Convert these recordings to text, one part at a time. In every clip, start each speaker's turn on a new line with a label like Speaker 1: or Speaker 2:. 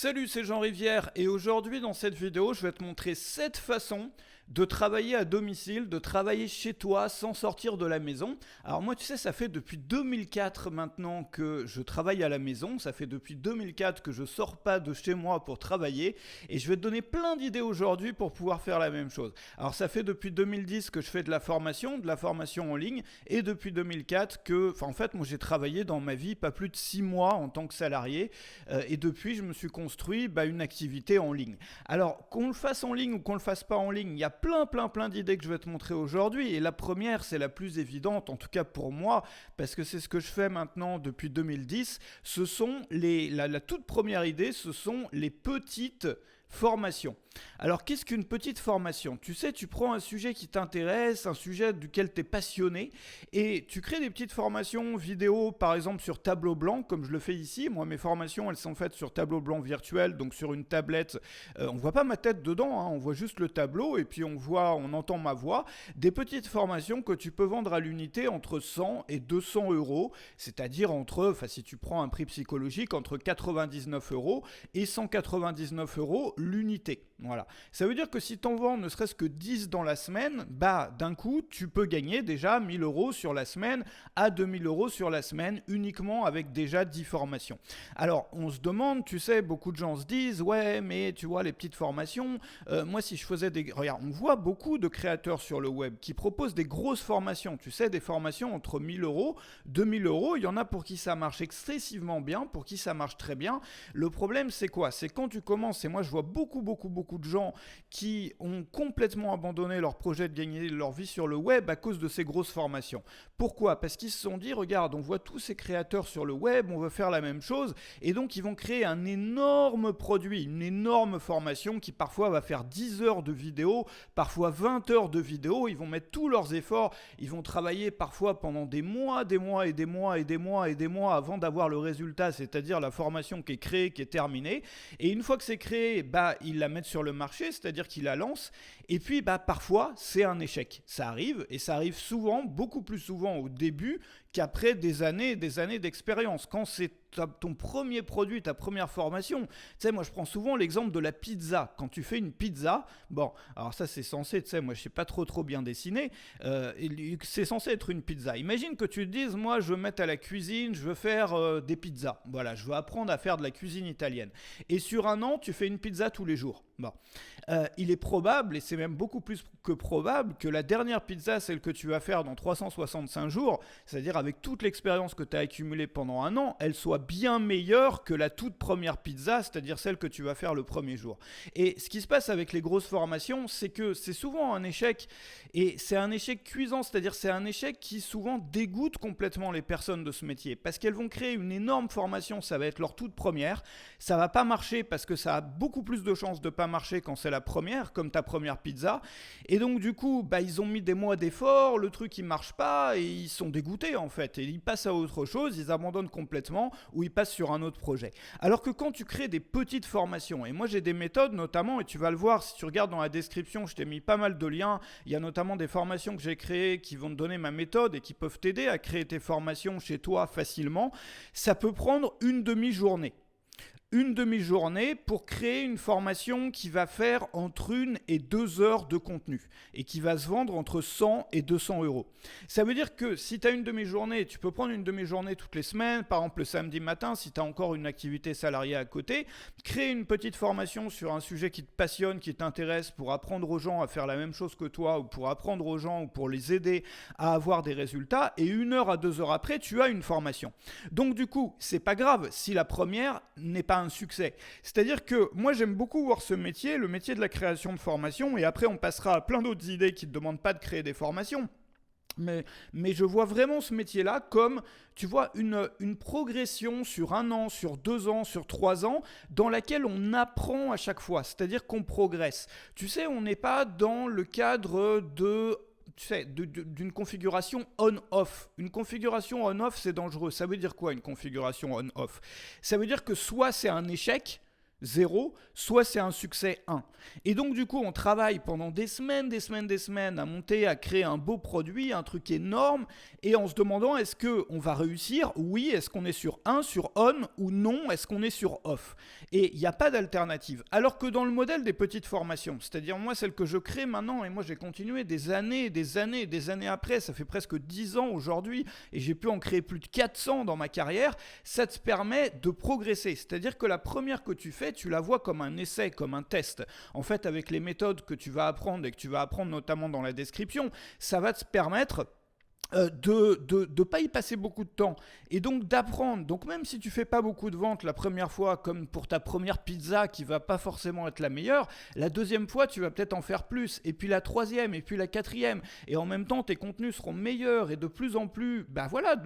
Speaker 1: Salut, c'est Jean Rivière et aujourd'hui dans cette vidéo, je vais te montrer 7 façons de travailler à domicile, de travailler chez toi sans sortir de la maison. Alors moi, tu sais, ça fait depuis 2004 maintenant que je travaille à la maison, ça fait depuis 2004 que je sors pas de chez moi pour travailler et je vais te donner plein d'idées aujourd'hui pour pouvoir faire la même chose. Alors ça fait depuis 2010 que je fais de la formation en ligne et depuis 2004 que, en fait, moi j'ai travaillé dans ma vie pas plus de 6 mois en tant que salarié et depuis je me suis construit une activité en ligne. Alors qu'on le fasse en ligne ou qu'on le fasse pas en ligne, il y a plein d'idées que je vais te montrer aujourd'hui et la première, c'est la plus évidente, en tout cas pour moi, parce que c'est ce que je fais maintenant depuis 2010, ce sont la toute première idée, ce sont les petites formations. Alors qu'est-ce qu'une petite formation? Tu sais, tu prends un sujet qui t'intéresse, un sujet duquel tu es passionné et tu crées des petites formations vidéo par exemple sur tableau blanc comme je le fais ici. Moi mes formations elles sont faites sur tableau blanc virtuel, donc sur une tablette. On voit pas ma tête dedans, on voit juste le tableau et puis on entend ma voix. Des petites formations que tu peux vendre à l'unité entre 100 et 200 euros, c'est-à-dire si tu prends un prix psychologique, entre 99 euros et 199 euros l'unité. Voilà. Ça veut dire que si tu en vends ne serait-ce que 10 dans la semaine, d'un coup, tu peux gagner déjà 1000 euros sur la semaine à 2000 euros sur la semaine uniquement avec déjà 10 formations. Alors, on se demande, tu sais, beaucoup de gens se disent, ouais, mais tu vois, les petites formations, moi, si je faisais des... Regarde, on voit beaucoup de créateurs sur le web qui proposent des grosses formations, tu sais, des formations entre 1000 euros, 2000 euros, il y en a pour qui ça marche excessivement bien, pour qui ça marche très bien. Le problème, c'est quoi? C'est quand tu commences, et moi, je vois beaucoup de gens qui ont complètement abandonné leur projet de gagner leur vie sur le web à cause de ces grosses formations. Pourquoi? Parce qu'ils se sont dit, regarde, on voit tous ces créateurs sur le web, on veut faire la même chose, et donc ils vont créer un énorme produit, une énorme formation qui parfois va faire 10 heures de vidéo, parfois 20 heures de vidéo, ils vont mettre tous leurs efforts, ils vont travailler parfois pendant des mois avant d'avoir le résultat, c'est-à-dire la formation qui est créée, qui est terminée, et une fois que c'est créé, ils la mettent sur le marché, c'est-à-dire qu'ils la lancent, et puis parfois c'est un échec. Ça arrive, et ça arrive souvent, beaucoup plus souvent au début qu'après des années et des années d'expérience. Quand c'est ton premier produit, ta première formation, tu sais, moi je prends souvent l'exemple de la pizza. Quand tu fais une pizza, alors ça c'est censé, tu sais, moi je sais pas trop bien dessiner, c'est censé être une pizza. Imagine que tu te dises, moi je veux mettre à la cuisine, je veux faire des pizzas. Voilà, je veux apprendre à faire de la cuisine italienne. Et sur un an, tu fais une pizza tous les jours. Il est probable, et c'est même beaucoup plus que probable, que la dernière pizza, celle que tu vas faire dans 365 jours, c'est-à-dire avec toute l'expérience que tu as accumulée pendant un an, elle soit bien meilleure que la toute première pizza, c'est-à-dire celle que tu vas faire le premier jour. Et ce qui se passe avec les grosses formations, c'est que c'est souvent un échec, et c'est un échec cuisant, c'est-à-dire c'est un échec qui souvent dégoûte complètement les personnes de ce métier, parce qu'elles vont créer une énorme formation, ça va être leur toute première, ça va pas marcher parce que ça a beaucoup plus de chances de pas marcher quand c'est la première, comme ta première pizza, et donc du coup, ils ont mis des mois d'efforts, le truc il marche pas, et ils sont dégoûtés en fait, et ils passent à autre chose, ils abandonnent complètement, ou ils passent sur un autre projet. Alors que quand tu crées des petites formations, et moi j'ai des méthodes notamment, et tu vas le voir si tu regardes dans la description, je t'ai mis pas mal de liens, il y a notamment des formations que j'ai créées qui vont te donner ma méthode et qui peuvent t'aider à créer tes formations chez toi facilement. Ça peut prendre une demi-journée. Une demi-journée pour créer une formation qui va faire entre 1 et 2 heures de contenu et qui va se vendre entre 100 et 200 euros. Ça veut dire que si tu as une demi-journée, tu peux prendre une demi-journée toutes les semaines, par exemple le samedi matin, si tu as encore une activité salariée à côté, créer une petite formation sur un sujet qui te passionne, qui t'intéresse pour apprendre aux gens à faire la même chose que toi ou pour apprendre aux gens ou pour les aider à avoir des résultats et 1 heure à 2 heures après, tu as une formation. Donc du coup, c'est pas grave si la première n'est pas un succès. C'est-à-dire que moi j'aime beaucoup voir ce métier, le métier de la création de formation, et après on passera à plein d'autres idées qui ne demandent pas de créer des formations. Mais je vois vraiment ce métier-là comme, tu vois, une progression sur 1 an, sur 2 ans, sur 3 ans, dans laquelle on apprend à chaque fois, c'est-à-dire qu'on progresse. Tu sais, on n'est pas dans le cadre d'une configuration on-off. Une configuration on-off, c'est dangereux. Ça veut dire quoi, une configuration on-off? Ça veut dire que soit c'est un échec, 0, soit c'est un succès 1. Et donc du coup, on travaille pendant des semaines à monter, à créer un beau produit, un truc énorme, et en se demandant est-ce qu'on va réussir? Oui, est-ce qu'on est sur 1, sur on, ou non, est-ce qu'on est sur off? Et il n'y a pas d'alternative. Alors que dans le modèle des petites formations, c'est-à-dire moi celle que je crée maintenant, et moi j'ai continué des années, des années après, ça fait presque 10 ans aujourd'hui, et j'ai pu en créer plus de 400 dans ma carrière, ça te permet de progresser. C'est-à-dire que la première que tu fais, tu la vois comme un essai, comme un test. En fait, avec les méthodes que tu vas apprendre et que tu vas apprendre notamment dans la description, ça va te permettre de ne pas y passer beaucoup de temps et donc d'apprendre. Donc même si tu fais pas beaucoup de ventes la première fois, comme pour ta première pizza qui va pas forcément être la meilleure, la deuxième fois tu vas peut-être en faire plus, et puis la troisième, et puis la quatrième, et en même temps tes contenus seront meilleurs et de plus en plus,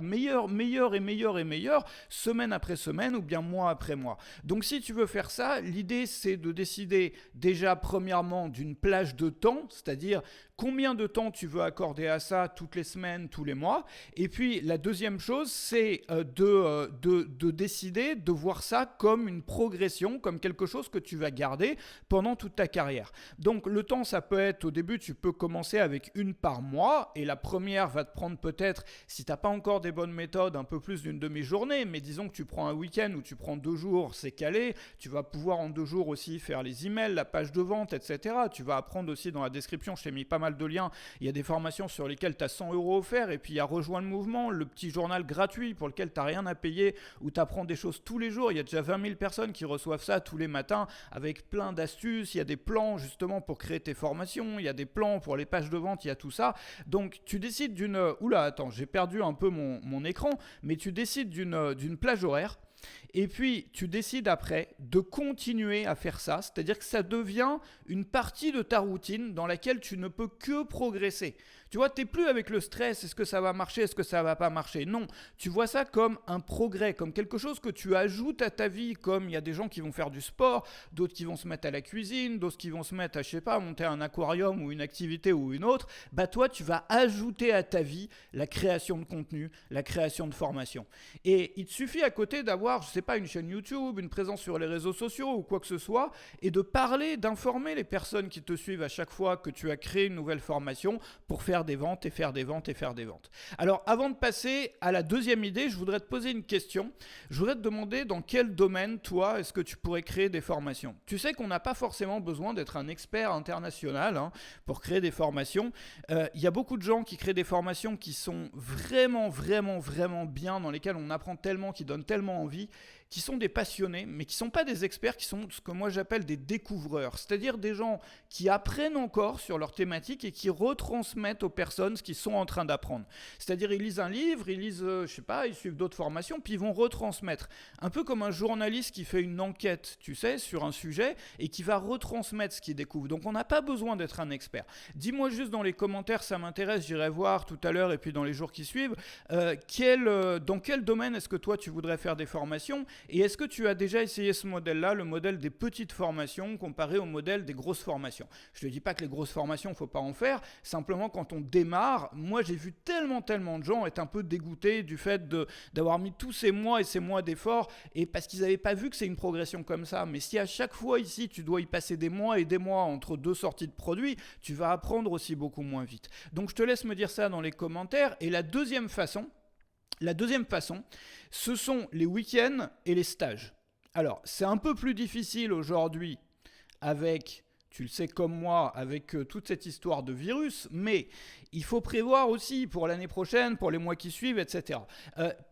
Speaker 1: meilleurs, semaine après semaine ou bien mois après mois. Donc si tu veux faire ça, l'idée c'est de décider déjà premièrement d'une plage de temps, c'est-à-dire combien de temps tu veux accorder à ça toutes les semaines, tous les mois. Et puis la deuxième chose, c'est de décider de voir ça comme une progression, comme quelque chose que tu vas garder pendant toute ta carrière. Donc le temps, ça peut être, au début, tu peux commencer avec une par mois, et la première va te prendre peut-être, si tu n'as pas encore des bonnes méthodes, un peu plus d'une demi-journée, mais disons que tu prends un week-end ou tu prends 2 jours, c'est calé, tu vas pouvoir en 2 jours aussi faire les emails, la page de vente, etc. Tu vas apprendre aussi dans la description, je t'ai mis pas mal de liens, il y a des formations sur lesquelles tu as 100 € offerts, et puis il y a Rejoins le mouvement, le petit journal gratuit pour lequel tu n'as rien à payer, où tu apprends des choses tous les jours. Il y a déjà 20 000 personnes qui reçoivent ça tous les matins avec plein d'astuces, il y a des plans justement pour créer tes formations, il y a des plans pour les pages de vente, il y a tout ça. Donc tu décides d'une... Oula, attends, j'ai perdu un peu mon écran, mais tu décides d'une plage horaire. Et puis, tu décides après de continuer à faire ça, c'est-à-dire que ça devient une partie de ta routine dans laquelle tu ne peux que progresser. Tu vois, tu n'es plus avec le stress, est-ce que ça va marcher, est-ce que ça ne va pas marcher? Non, tu vois ça comme un progrès, comme quelque chose que tu ajoutes à ta vie, comme il y a des gens qui vont faire du sport, d'autres qui vont se mettre à la cuisine, d'autres qui vont se mettre à, je sais pas, monter un aquarium ou une activité ou une autre. Bah toi, tu vas ajouter à ta vie la création de contenu, la création de formation. Et il te suffit à côté d'avoir, je sais pas, une chaîne YouTube, une présence sur les réseaux sociaux ou quoi que ce soit, et de parler, d'informer les personnes qui te suivent à chaque fois que tu as créé une nouvelle formation pour faire des ventes et faire des ventes et faire des ventes. Alors avant de passer à la deuxième idée, je voudrais te poser une question. Je voudrais te demander dans quel domaine, toi, est-ce que tu pourrais créer des formations? Tu sais qu'on n'a pas forcément besoin d'être un expert international pour créer des formations. Il y a beaucoup de gens qui créent des formations qui sont vraiment bien, dans lesquelles on apprend tellement, qui donnent tellement envie, qui sont des passionnés, mais qui ne sont pas des experts, qui sont ce que moi j'appelle des découvreurs, c'est-à-dire des gens qui apprennent encore sur leur thématique et qui retransmettent aux personnes ce qu'ils sont en train d'apprendre. C'est-à-dire ils lisent un livre, ils lisent, je sais pas, ils suivent d'autres formations, puis ils vont retransmettre. Un peu comme un journaliste qui fait une enquête, tu sais, sur un sujet et qui va retransmettre ce qu'il découvre. Donc on n'a pas besoin d'être un expert. Dis-moi juste dans les commentaires, ça m'intéresse, j'irai voir tout à l'heure et puis dans les jours qui suivent, dans quel domaine est-ce que toi tu voudrais faire des formations? Et est-ce que tu as déjà essayé ce modèle-là, le modèle des petites formations comparé au modèle des grosses formations? Je ne te dis pas que les grosses formations, il ne faut pas en faire. Simplement, quand on démarre, moi j'ai vu tellement de gens être un peu dégoûtés du fait d'avoir mis tous ces mois d'efforts, et parce qu'ils n'avaient pas vu que c'est une progression comme ça. Mais si à chaque fois ici, tu dois y passer des mois et des mois entre 2 sorties de produits, tu vas apprendre aussi beaucoup moins vite. Donc je te laisse me dire ça dans les commentaires. Et la deuxième façon, ce sont les week-ends et les stages. Alors, c'est un peu plus difficile aujourd'hui avec, tu le sais comme moi, avec toute cette histoire de virus, mais il faut prévoir aussi pour l'année prochaine, pour les mois qui suivent, etc.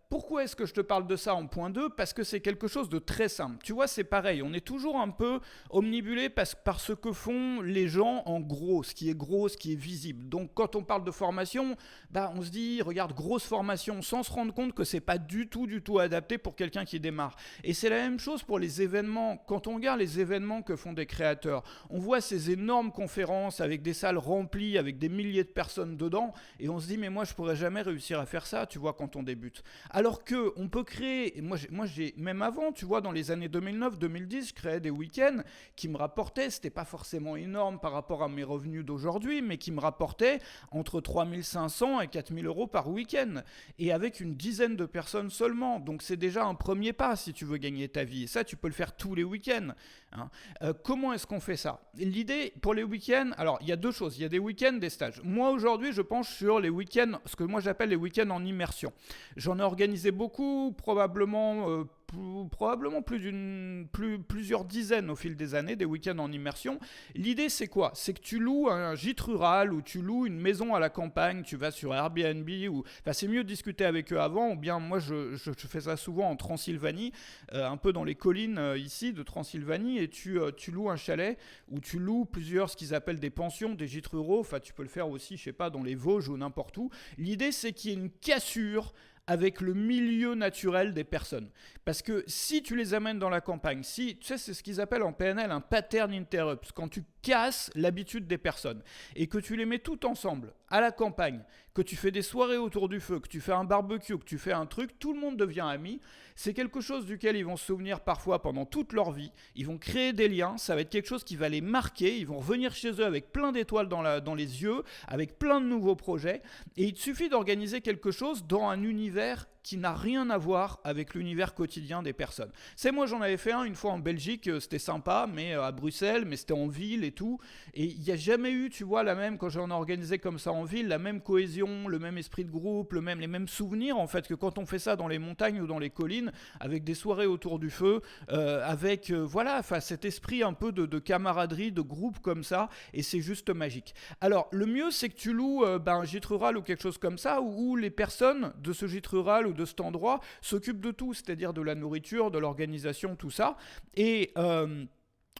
Speaker 1: Pourquoi est-ce que je te parle de ça en point 2? Parce que c'est quelque chose de très simple. Tu vois, c'est pareil, on est toujours un peu omnibulé par ce que font les gens en gros, ce qui est gros, ce qui est visible. Donc quand on parle de formation, on se dit, regarde, grosse formation, sans se rendre compte que c'est pas du tout adapté pour quelqu'un qui démarre. Et c'est la même chose pour les événements. Quand on regarde les événements que font des créateurs, on voit ces énormes conférences avec des salles remplies, avec des milliers de personnes dedans, et on se dit, mais moi je pourrais jamais réussir à faire ça, tu vois, quand on débute. Alors que on peut créer, et moi j'ai même avant, tu vois, dans les années 2009-2010, je créais des week-ends qui me rapportaient, c'était pas forcément énorme par rapport à mes revenus d'aujourd'hui, mais qui me rapportaient entre 3 500 et 4 000 € par week-end, et avec une dizaine de personnes seulement. Donc c'est déjà un premier pas si tu veux gagner ta vie. Et ça, tu peux le faire tous les week-ends. Hein. Comment est-ce qu'on fait ça? L'idée pour les week-ends, alors il y a deux choses, il y a des week-ends, des stages. Moi aujourd'hui, je penche sur les week-ends, ce que moi j'appelle les week-ends en immersion. J'en ai organisé beaucoup, probablement plusieurs dizaines au fil des années, des week-ends en immersion. L'idée, c'est quoi? C'est que tu loues un gîte rural ou tu loues une maison à la campagne, tu vas sur Airbnb, enfin, c'est mieux de discuter avec eux avant, ou bien moi je fais ça souvent en Transylvanie, un peu dans les collines ici de Transylvanie, et tu loues un chalet ou tu loues plusieurs, ce qu'ils appellent des pensions, des gîtes ruraux, enfin tu peux le faire aussi, je sais pas, dans les Vosges ou n'importe où. L'idée, c'est qu'il y ait une cassure avec le milieu naturel des personnes. Parce que si tu les amènes dans la campagne, si, tu sais, c'est ce qu'ils appellent en PNL un pattern interrupt, quand tu casses l'habitude des personnes et que tu les mets toutes ensemble à la campagne, que tu fais des soirées autour du feu, que tu fais un barbecue, que tu fais un truc, tout le monde devient ami. C'est quelque chose duquel ils vont se souvenir parfois pendant toute leur vie. Ils vont créer des liens, ça va être quelque chose qui va les marquer. Ils vont revenir chez eux avec plein d'étoiles dans les yeux, avec plein de nouveaux projets. Et il suffit d'organiser quelque chose dans un univers qui n'a rien à voir avec l'univers quotidien des personnes. C'est moi, j'en avais fait un une fois en Belgique, c'était sympa, mais à Bruxelles, mais c'était en ville et tout. Et il n'y a jamais eu, tu vois, quand j'en ai organisé comme ça en ville, la même cohésion, le même esprit de groupe, les mêmes souvenirs en fait que quand on fait ça dans les montagnes ou dans les collines, avec des soirées autour du feu, voilà, cet esprit un peu de camaraderie, de groupe comme ça, et c'est juste magique. Alors, le mieux, c'est que tu loues un gîte rural ou quelque chose comme ça, où les personnes de ce gîte rural ou de cet endroit s'occupent de tout, c'est-à-dire de la nourriture, de l'organisation, tout ça. Et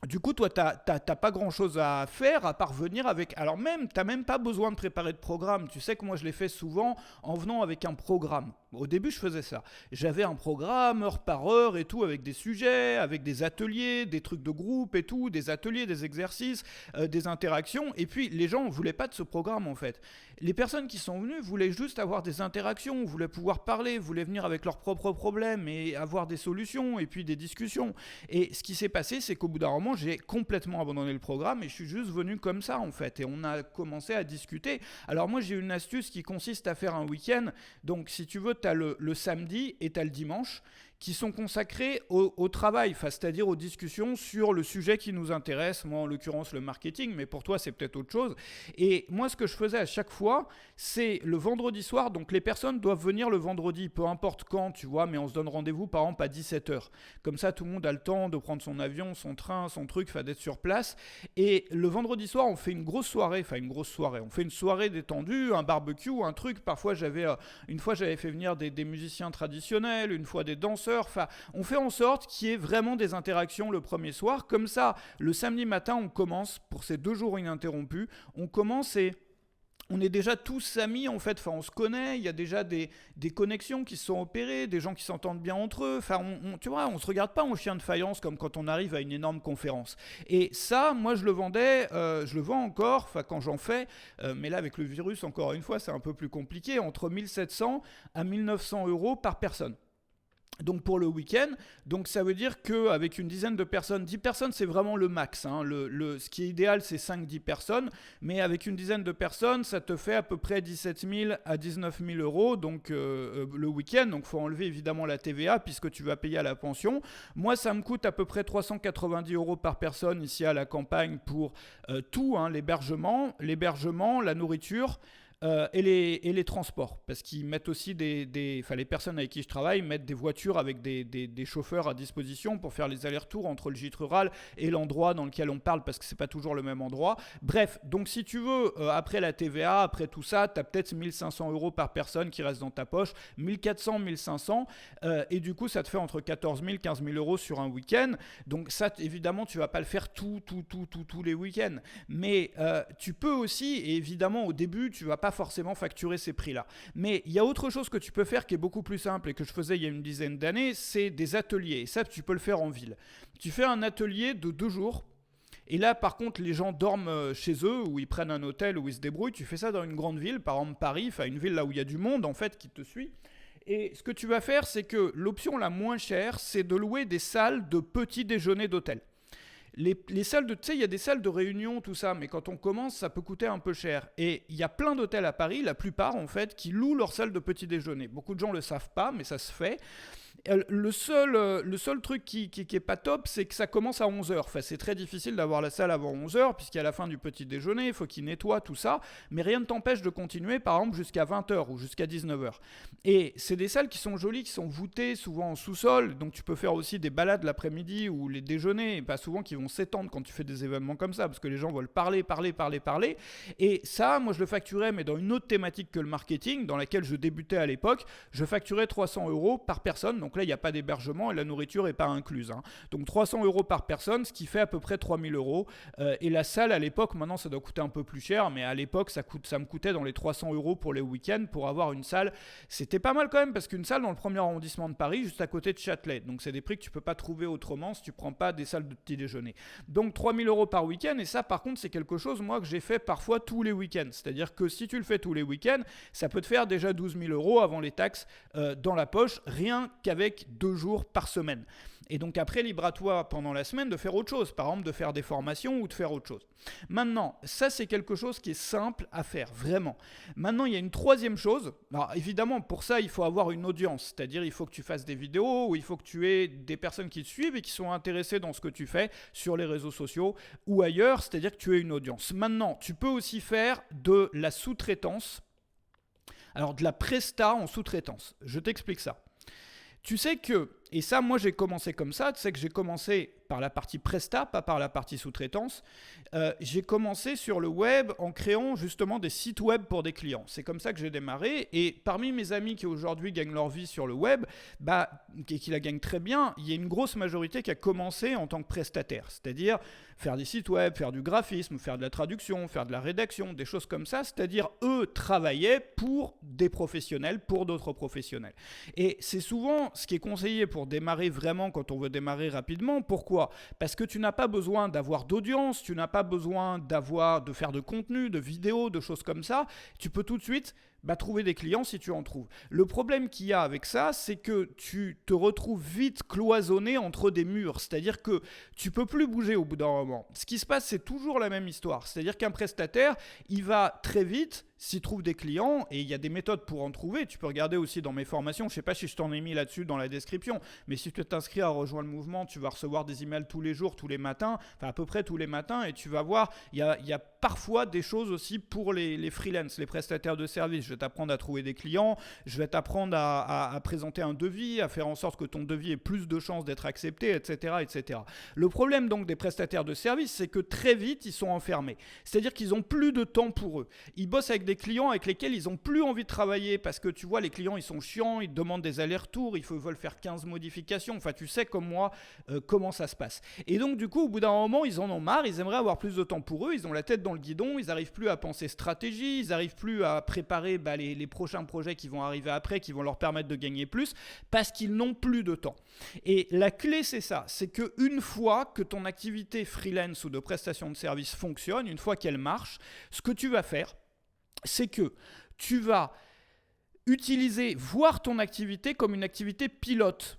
Speaker 1: du coup, toi, t'as pas grand-chose à faire à part venir avec... Alors même, t'as même pas besoin de préparer de programme. Tu sais que moi, je l'ai fait souvent en venant avec un programme. Au début, je faisais ça. J'avais un programme, heure par heure et tout, avec des sujets, avec des ateliers, des trucs de groupe et tout, des ateliers, des exercices, des interactions. Et puis, les gens ne voulaient pas de ce programme, en fait. Les personnes qui sont venues voulaient juste avoir des interactions, voulaient pouvoir parler, voulaient venir avec leurs propres problèmes et avoir des solutions et puis des discussions. Et ce qui s'est passé, c'est qu'au bout d'un moment, j'ai complètement abandonné le programme et je suis juste venu comme ça, en fait. Et on a commencé à discuter. Alors moi, j'ai une astuce qui consiste à faire un week-end. Donc, si tu veux, tu as le samedi et tu as le dimanche qui sont consacrés au travail, c'est-à-dire aux discussions sur le sujet qui nous intéresse, moi en l'occurrence le marketing, mais pour toi c'est peut-être autre chose. Et moi ce que je faisais à chaque fois, c'est le vendredi soir, donc les personnes doivent venir le vendredi, peu importe quand, tu vois, mais on se donne rendez-vous par exemple à 17h. Comme ça tout le monde a le temps de prendre son avion, son train, son truc, d'être sur place. Et le vendredi soir on fait une grosse soirée, on fait une soirée détendue, un barbecue, un truc. Parfois une fois j'avais fait venir des musiciens traditionnels, une fois des danseurs. Enfin, on fait en sorte qu'il y ait vraiment des interactions le premier soir. Comme ça, le samedi matin, on commence, pour ces 2 jours ininterrompus, on commence et on est déjà tous amis en fait, on se connaît, il y a déjà des connexions qui se sont opérées, des gens qui s'entendent bien entre eux, tu vois, on se regarde pas en chien de faïence comme quand on arrive à une énorme conférence. Et ça, moi je le vendais, je le vends encore, quand j'en fais, mais là avec le virus, encore une fois, c'est un peu plus compliqué, entre 1700 à 1900 € par personne. Donc pour le week-end, donc ça veut dire qu'avec une dizaine de personnes, 10 personnes c'est vraiment le max, hein. Ce qui est idéal c'est 5-10 personnes, mais avec une dizaine de personnes ça te fait à peu près 17 000 à 19 000 € donc, le week-end, donc il faut enlever évidemment la TVA puisque tu vas payer à la pension. Moi ça me coûte à peu près 390 € par personne ici à la campagne pour tout, hein, l'hébergement, la nourriture, et les transports, parce qu'ils mettent aussi les personnes avec qui je travaille mettent des voitures avec des chauffeurs à disposition pour faire les allers-retours entre le gîte rural et l'endroit dans lequel on parle, parce que c'est pas toujours le même endroit. Bref, donc si tu veux, après la TVA, après tout ça, tu as peut-être 1500 € par personne qui restent dans ta poche, 1400, 1500, et du coup ça te fait entre 14 000, 15 000 € sur un week-end. Donc ça, évidemment, tu vas pas le faire tous les week-ends, mais tu peux aussi, et évidemment au début, tu vas pas forcément facturer ces prix-là. Mais il y a autre chose que tu peux faire qui est beaucoup plus simple et que je faisais il y a une dizaine d'années, c'est des ateliers. Et ça, tu peux le faire en ville. Tu fais un atelier de 2 jours. Et là, par contre, les gens dorment chez eux, ou ils prennent un hôtel, ou ils se débrouillent. Tu fais ça dans une grande ville, par exemple Paris, une ville là où il y a du monde, en fait, qui te suit. Et ce que tu vas faire, c'est que l'option la moins chère, c'est de louer des salles de petit déjeuner d'hôtel. Les salles de, tu sais, il y a des salles de réunion, tout ça, mais quand on commence, ça peut coûter un peu cher. Et il y a plein d'hôtels à Paris, la plupart en fait, qui louent leurs salles de petit déjeuner. Beaucoup de gens le savent pas, mais ça se fait. Le seul truc qui est pas top, c'est que ça commence à 11 heures. Enfin, c'est très difficile d'avoir la salle avant 11 heures, puisqu'à la fin du petit déjeuner, il faut qu'ils nettoient tout ça. Mais rien ne t'empêche de continuer, par exemple, jusqu'à 20 heures ou jusqu'à 19 heures. Et c'est des salles qui sont jolies, qui sont voûtées, souvent en sous-sol. Donc tu peux faire aussi des balades l'après-midi ou les déjeuners, et pas souvent qui vont s'étendre quand tu fais des événements comme ça, parce que les gens veulent parler. Et ça, moi, je le facturais, mais dans une autre thématique que le marketing, dans laquelle je débutais à l'époque, je facturais 300 euros par personne. Donc là, il n'y a pas d'hébergement et la nourriture n'est pas incluse. Donc 300 euros par personne, ce qui fait à peu près 3000 euros. Et la salle, à l'époque, maintenant ça doit coûter un peu plus cher, mais à l'époque, ça me coûtait dans les 300 euros pour les week-ends pour avoir une salle. C'était pas mal quand même, parce qu'une salle dans le premier arrondissement de Paris, juste à côté de Châtelet. Donc c'est des prix que tu ne peux pas trouver autrement si tu ne prends pas des salles de petit déjeuner. Donc 3000 euros par week-end, et ça par contre, c'est quelque chose, moi, que j'ai fait parfois tous les week-ends. C'est-à-dire que si tu le fais tous les week-ends, ça peut te faire déjà 12 000 euros avant les taxes dans la poche, rien qu'avec 2 jours par semaine. Et donc après, libre à toi pendant la semaine de faire autre chose, par exemple de faire des formations ou de faire autre chose. Maintenant, ça c'est quelque chose qui est simple à faire, vraiment. Maintenant, il y a une troisième chose. Alors évidemment, pour ça, il faut avoir une audience, c'est-à-dire il faut que tu fasses des vidéos, ou il faut que tu aies des personnes qui te suivent et qui sont intéressées dans ce que tu fais sur les réseaux sociaux ou ailleurs, c'est-à-dire que tu aies une audience. Maintenant, tu peux aussi faire de la sous-traitance, alors de la presta en sous-traitance. Je t'explique ça. Tu sais que, et ça moi j'ai commencé comme ça, tu sais que j'ai commencé par la partie presta, pas par la partie sous-traitance. J'ai commencé sur le web en créant justement des sites web pour des clients. C'est comme ça que j'ai démarré. Et parmi mes amis qui aujourd'hui gagnent leur vie sur le web, et qui la gagnent très bien, il y a une grosse majorité qui a commencé en tant que prestataire. C'est-à-dire faire des sites web, faire du graphisme, faire de la traduction, faire de la rédaction, des choses comme ça. C'est-à-dire eux travaillaient pour des professionnels, pour d'autres professionnels. Et c'est souvent ce qui est conseillé pour démarrer vraiment quand on veut démarrer rapidement. Pourquoi ? Parce que tu n'as pas besoin d'avoir d'audience, tu n'as pas besoin de faire de contenu, de vidéos, de choses comme ça. Tu peux tout de suite trouver des clients si tu en trouves. Le problème qu'il y a avec ça, c'est que tu te retrouves vite cloisonné entre des murs. C'est-à-dire que tu peux plus bouger au bout d'un moment. Ce qui se passe, c'est toujours la même histoire. C'est-à-dire qu'un prestataire, il va très vite s'il trouve des clients, et il y a des méthodes pour en trouver. Tu peux regarder aussi dans mes formations, je ne sais pas si je t'en ai mis là-dessus dans la description, mais si tu t'inscris à rejoindre le mouvement, tu vas recevoir des emails tous les jours, tous les matins, enfin à peu près tous les matins, et tu vas voir, il y a parfois des choses aussi pour les freelances, les prestataires de services. Je vais t'apprendre à trouver des clients, je vais t'apprendre à présenter un devis, à faire en sorte que ton devis ait plus de chances d'être accepté, etc., etc. Le problème donc des prestataires de services, c'est que très vite, ils sont enfermés. C'est-à-dire qu'ils n'ont plus de temps pour eux. Ils bossent avec des clients avec lesquels ils n'ont plus envie de travailler parce que tu vois, les clients, ils sont chiants, ils demandent des allers-retours, ils veulent faire 15 modifications. Enfin, tu sais comme moi comment ça se passe. Et donc, du coup, au bout d'un moment, ils en ont marre, ils aimeraient avoir plus de temps pour eux, ils ont la tête dans le guidon, ils n'arrivent plus à penser stratégie, ils n'arrivent plus à préparer les prochains projets qui vont arriver après, qui vont leur permettre de gagner plus, parce qu'ils n'ont plus de temps. Et la clé, c'est ça, c'est qu'une fois que ton activité freelance ou de prestation de service fonctionne, une fois qu'elle marche, ce que tu vas faire, c'est que tu vas voir ton activité comme une activité pilote.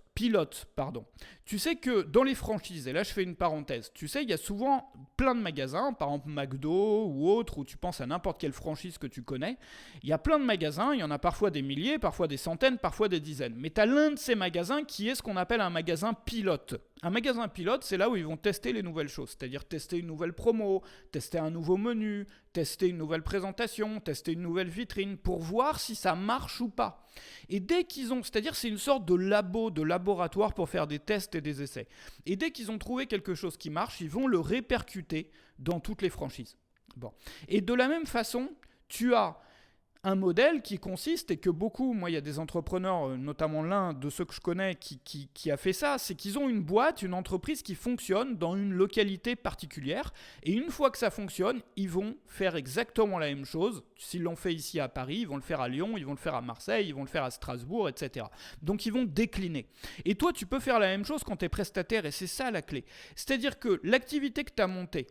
Speaker 1: Tu sais que dans les franchises, et là je fais une parenthèse, tu sais, il y a souvent plein de magasins, par exemple McDo ou autre, où tu penses à n'importe quelle franchise que tu connais. Il y a plein de magasins, il y en a parfois des milliers, parfois des centaines, parfois des dizaines. Mais tu as l'un de ces magasins qui est ce qu'on appelle un magasin pilote. Un magasin pilote, c'est là où ils vont tester les nouvelles choses, c'est-à-dire tester une nouvelle promo, tester un nouveau menu, tester une nouvelle présentation, tester une nouvelle vitrine pour voir si ça marche ou pas. Et dès qu'ils ont, c'est-à-dire c'est une sorte de laboratoire pour faire des tests et des essais. Et dès qu'ils ont trouvé quelque chose qui marche, ils vont le répercuter dans toutes les franchises. Bon. Et de la même façon, tu as un modèle qui consiste, et que beaucoup, moi il y a des entrepreneurs, notamment l'un de ceux que je connais qui a fait ça, c'est qu'ils ont une boîte, une entreprise qui fonctionne dans une localité particulière, et une fois que ça fonctionne, ils vont faire exactement la même chose. S'ils l'ont fait ici à Paris, ils vont le faire à Lyon, ils vont le faire à Marseille, ils vont le faire à Strasbourg, etc. Donc ils vont décliner. Et toi, tu peux faire la même chose quand tu es prestataire, et c'est ça la clé. C'est-à-dire que l'activité que tu as montée,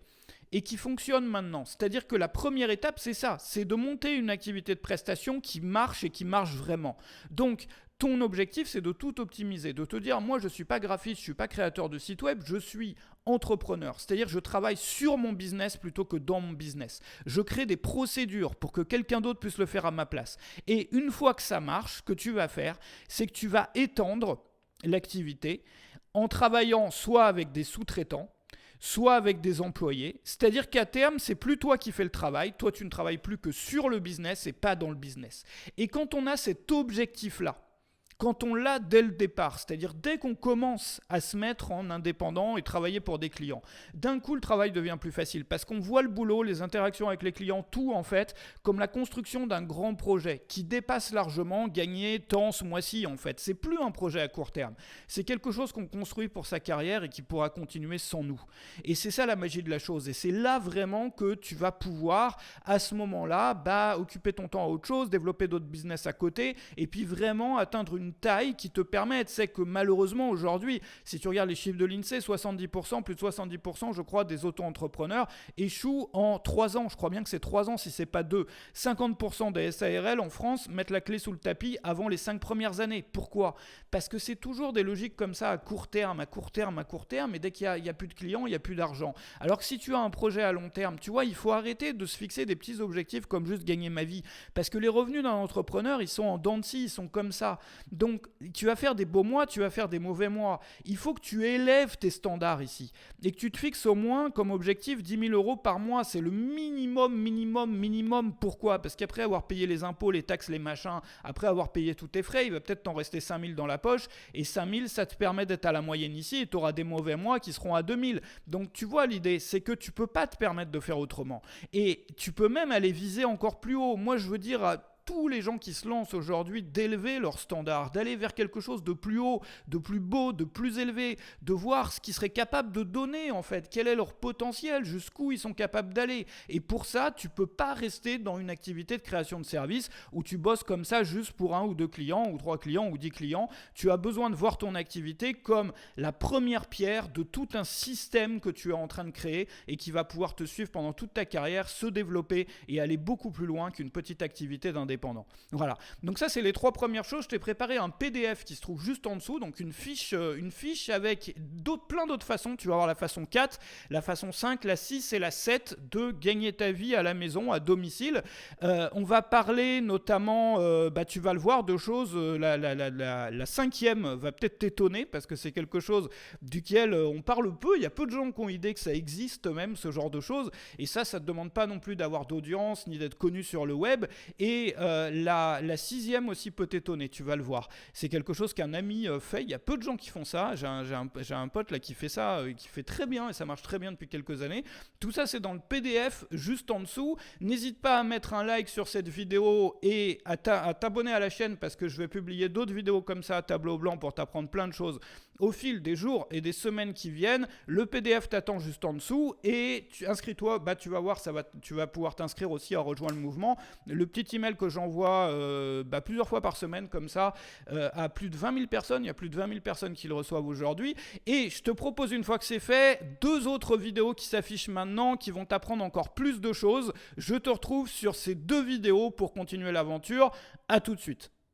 Speaker 1: et qui fonctionne maintenant. C'est-à-dire que la première étape, c'est ça, c'est de monter une activité de prestation qui marche et qui marche vraiment. Donc, ton objectif, c'est de tout optimiser, de te dire, moi, je ne suis pas graphiste, je ne suis pas créateur de site web, je suis entrepreneur. C'est-à-dire que je travaille sur mon business plutôt que dans mon business. Je crée des procédures pour que quelqu'un d'autre puisse le faire à ma place. Et une fois que ça marche, ce que tu vas faire, c'est que tu vas étendre l'activité en travaillant soit avec des sous-traitants, soit avec des employés. C'est-à-dire qu'à terme, c'est plus toi qui fais le travail. Toi, tu ne travailles plus que sur le business et pas dans le business. Et quand on a cet objectif-là, quand on l'a dès le départ, c'est-à-dire dès qu'on commence à se mettre en indépendant et travailler pour des clients, d'un coup le travail devient plus facile parce qu'on voit le boulot, les interactions avec les clients, tout en fait, comme la construction d'un grand projet qui dépasse largement gagner tant ce mois-ci en fait. C'est plus un projet à court terme, c'est quelque chose qu'on construit pour sa carrière et qui pourra continuer sans nous. Et c'est ça la magie de la chose et c'est là vraiment que tu vas pouvoir à ce moment-là occuper ton temps à autre chose, développer d'autres business à côté et puis vraiment atteindre une taille qui te permet, c'est que malheureusement aujourd'hui, si tu regardes les chiffres de l'INSEE, 70%, plus de 70% je crois des auto-entrepreneurs échouent en 3 ans, je crois bien que c'est 3 ans si c'est pas 2. 50% des SARL en France mettent la clé sous le tapis avant les 5 premières années. Pourquoi ? Parce que c'est toujours des logiques comme ça à court terme, et dès qu'il y a plus de clients, il n'y a plus d'argent. Alors que si tu as un projet à long terme, tu vois, il faut arrêter de se fixer des petits objectifs comme juste gagner ma vie. Parce que les revenus d'un entrepreneur, ils sont en dents de scie, ils sont comme ça. Donc, tu vas faire des beaux mois, tu vas faire des mauvais mois. Il faut que tu élèves tes standards ici et que tu te fixes au moins comme objectif 10 000 euros par mois. C'est le minimum. Pourquoi ? Parce qu'après avoir payé les impôts, les taxes, les machins, après avoir payé tous tes frais, il va peut-être t'en rester 5 000 dans la poche. Et 5 000, ça te permet d'être à la moyenne ici et tu auras des mauvais mois qui seront à 2 000. Donc, tu vois, l'idée, c'est que tu ne peux pas te permettre de faire autrement. Et tu peux même aller viser encore plus haut. Moi, je veux dire, tous les gens qui se lancent aujourd'hui d'élever leurs standards, d'aller vers quelque chose de plus haut, de plus beau, de plus élevé, de voir ce qu'ils seraient capables de donner en fait, quel est leur potentiel, jusqu'où ils sont capables d'aller. Et pour ça, tu peux pas rester dans une activité de création de services où tu bosses comme ça juste pour 1 ou 2 clients, ou 3 clients, ou 10 clients. Tu as besoin de voir ton activité comme la première pierre de tout un système que tu es en train de créer et qui va pouvoir te suivre pendant toute ta carrière, se développer et aller beaucoup plus loin qu'une petite activité d'indépendant. Voilà, donc ça c'est les 3 premières choses. Je t'ai préparé un PDF qui se trouve juste en dessous, donc une fiche avec plein d'autres façons. Tu vas avoir la façon 4, la façon 5, la 6 et la 7 de gagner ta vie à la maison, à domicile. On va parler notamment, tu vas le voir, de choses, la 5e va peut-être t'étonner parce que c'est quelque chose duquel on parle peu. Il y a peu de gens qui ont idée que ça existe même, ce genre de choses, et ça ne te demande pas non plus d'avoir d'audience ni d'être connu sur le web. Et la 6e aussi peut t'étonner, tu vas le voir. C'est quelque chose qu'un ami fait. Il y a peu de gens qui font ça. J'ai un pote là qui fait ça, qui fait très bien et ça marche très bien depuis quelques années. Tout ça, c'est dans le PDF juste en dessous. N'hésite pas à mettre un like sur cette vidéo et à t'abonner à la chaîne parce que je vais publier d'autres vidéos comme ça à tableau blanc pour t'apprendre plein de choses au fil des jours et des semaines qui viennent. Le PDF t'attend juste en dessous et inscris-toi, tu vas voir, tu vas pouvoir t'inscrire aussi à rejoindre le mouvement. Le petit email que j'envoie plusieurs fois par semaine comme ça à plus de 20 000 personnes. Il y a plus de 20 000 personnes qui le reçoivent aujourd'hui. Et je te propose, une fois que c'est fait, 2 autres vidéos qui s'affichent maintenant qui vont t'apprendre encore plus de choses. Je te retrouve sur ces 2 vidéos pour continuer l'aventure. À tout de suite.